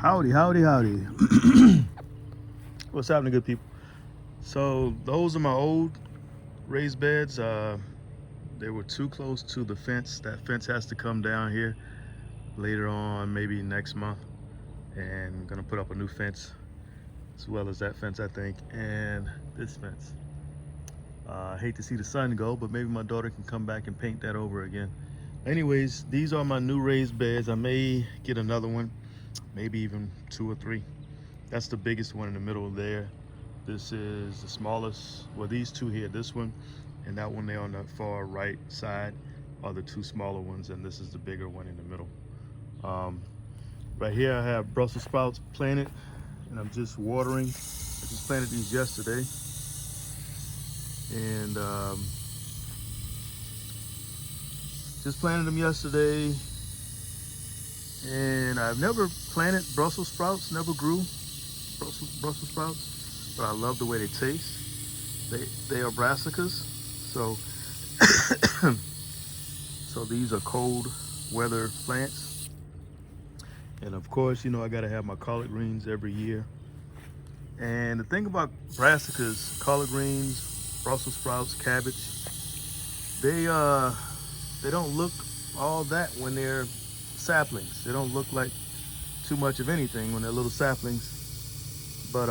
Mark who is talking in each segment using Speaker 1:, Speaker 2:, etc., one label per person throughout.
Speaker 1: Howdy, howdy, howdy. What's happening, good people? So those are my old raised beds. They were too close to the fence. That fence has to come down here later on, maybe next month. And I'm gonna put up a new fence as well as that fence, I think, and this fence. I hate to see the sun go, but maybe my daughter can come back and paint that over again. Anyways, these are my new raised beds. I may get another one, maybe even two or three. That's the biggest one in the middle there. This is the smallest. Well, these two here, this one and that one there on the far right side are the two smaller ones, and this is the bigger one in the middle. Right here I have Brussels sprouts planted, and I'm just watering. I just planted these yesterday, and just planted them yesterday. And I've never planted Brussels sprouts, never grew Brussels sprouts, but I love the way they taste. They are brassicas, so so these are cold weather plants. And of course, you know, I gotta have my collard greens every year. And the thing about brassicas, collard greens, Brussels sprouts, cabbage, they don't look all that when they're saplings. They don't look like too much of anything when they're little saplings, but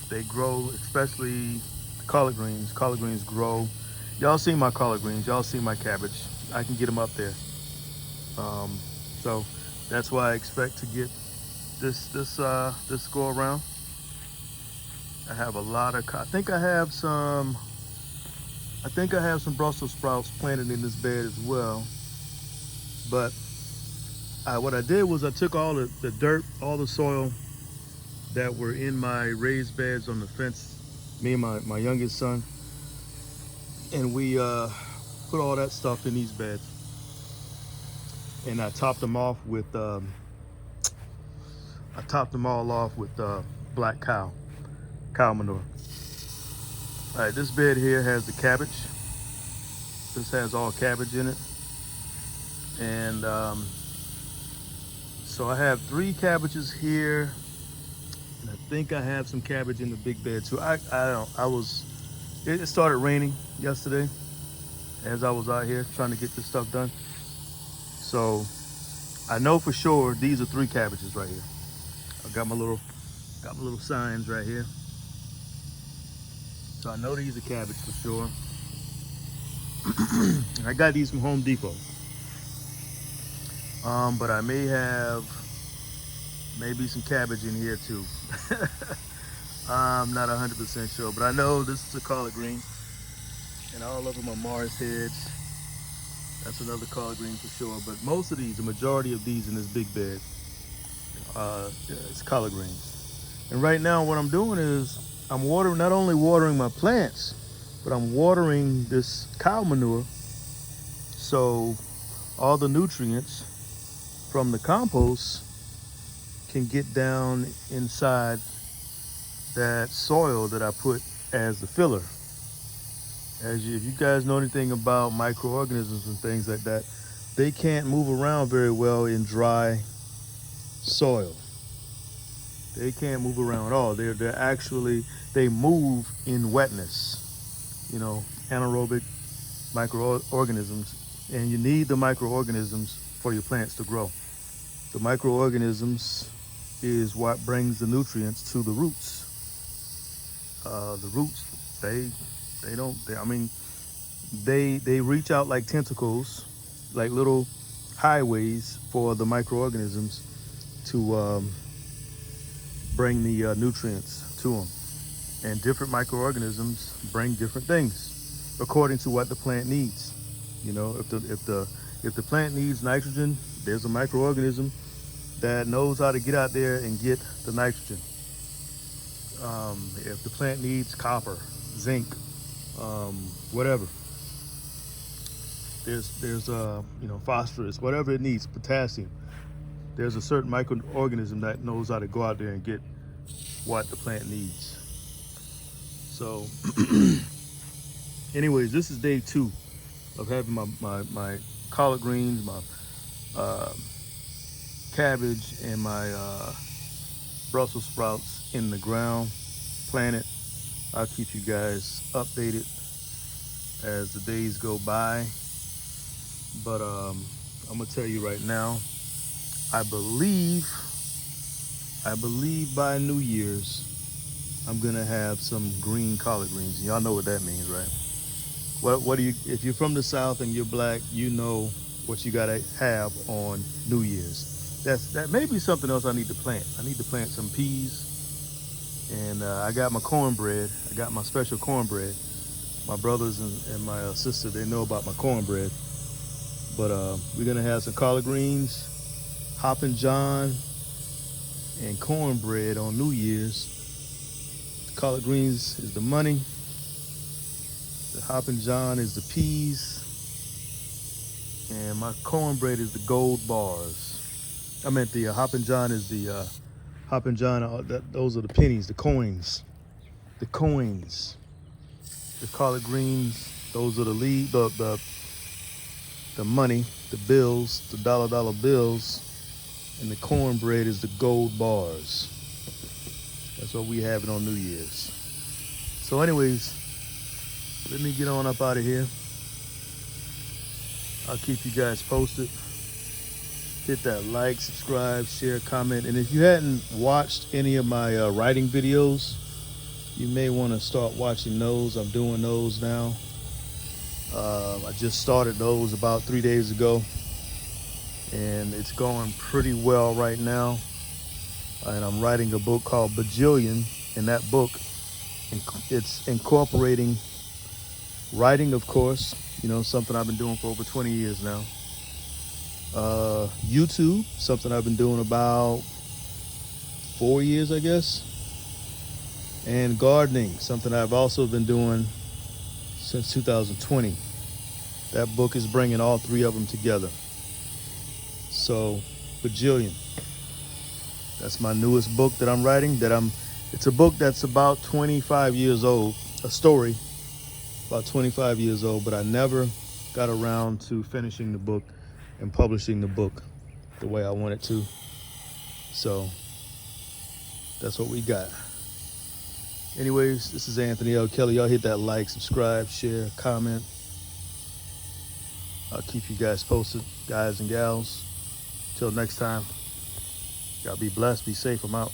Speaker 1: they grow, especially collard greens. Collard greens grow. Y'all see my collard greens, y'all see my cabbage. I can get them up there. So that's why I expect to get this go around. I have a lot of, I think I have some Brussels sprouts planted in this bed as well. But what I did was I took all the dirt, all the soil that were in my raised beds on the fence, me and my youngest son, and we put all that stuff in these beds. And I topped them off with black cow manure. All right, this bed here has the cabbage. This has all cabbage in it. And so I have 3 cabbages here, and I think I have some cabbage in the big bed too. It started raining yesterday as I was out here trying to get this stuff done. So I know for sure these are 3 cabbages right here. I got my little signs right here. So I know these are cabbage for sure. I got these from Home Depot. But I may have maybe some cabbage in here too. I'm not 100% sure, but I know this is a collard green, and all of them are Mars heads. That's another collard green for sure. But most of these, the majority of these in this big bed, it's collard greens. And right now, what I'm doing is I'm watering, not only watering my plants, but I'm watering this cow manure, so all the nutrients from the compost can get down inside that soil that I put as the filler. If you guys know anything about microorganisms and things like that, they can't move around very well in dry soil. They can't move around at all. They move in wetness. You know, anaerobic microorganisms, and you need the microorganisms for your plants to grow. The microorganisms is what brings the nutrients to the roots. The roots, they reach out like tentacles, like little highways for the microorganisms to bring the nutrients to them. And different microorganisms bring different things according to what the plant needs. You know, if the plant needs nitrogen, there's a microorganism that knows how to get out there and get the nitrogen. If the plant needs copper, zinc, whatever, there's phosphorus, whatever it needs, potassium. There's a certain microorganism that knows how to go out there and get what the plant needs. So, anyways, this is day 2 of having my collard greens, my cabbage and my Brussels sprouts in the ground, planted. I'll keep you guys updated as the days go by. But I'm gonna tell you right now, I believe by New Year's, I'm gonna have some green collard greens. Y'all know what that means, right? What do you, if you're from the South and you're black, you know what you gotta have on New Year's. That may be something else I need to plant. I need to plant some peas, and I got my cornbread. I got my special cornbread. My brothers and my sister, they know about my cornbread. But we're gonna have some collard greens, Hoppin' John, and cornbread on New Year's. The collard greens is the money. The Hoppin' John is the peas. And my cornbread is the gold bars. I meant the Hoppin' John is the Hoppin' John. Those are the pennies, the coins, the coins. The collard greens, those are the lead, the money, the bills, the dollar bills, and the cornbread is the gold bars. That's what we have it on New Year's. So anyways, let me get on up out of here. I'll keep you guys posted. Hit that like, subscribe, share, comment. And if you hadn't watched any of my writing videos, you may want to start watching those. I'm doing those now. I just started those about 3 days ago, and it's going pretty well right now. And I'm writing a book called Bajillion. In that book, it's incorporating writing, of course, you know, something I've been doing for over 20 years now. YouTube, something I've been doing about 4 years, I guess. And gardening, something I've also been doing since 2020. That book is bringing all three of them together. So, Bajillion. That's my newest book that I'm writing. It's a book that's about 25 years old. A story about 25 years old, but I never got around to finishing the book and publishing the book the way I wanted to. So, that's what we got. Anyways, this is Anthony L. Kelly. Y'all hit that like, subscribe, share, comment. I'll keep you guys posted, guys and gals. Till next time, y'all be blessed, be safe. I'm out.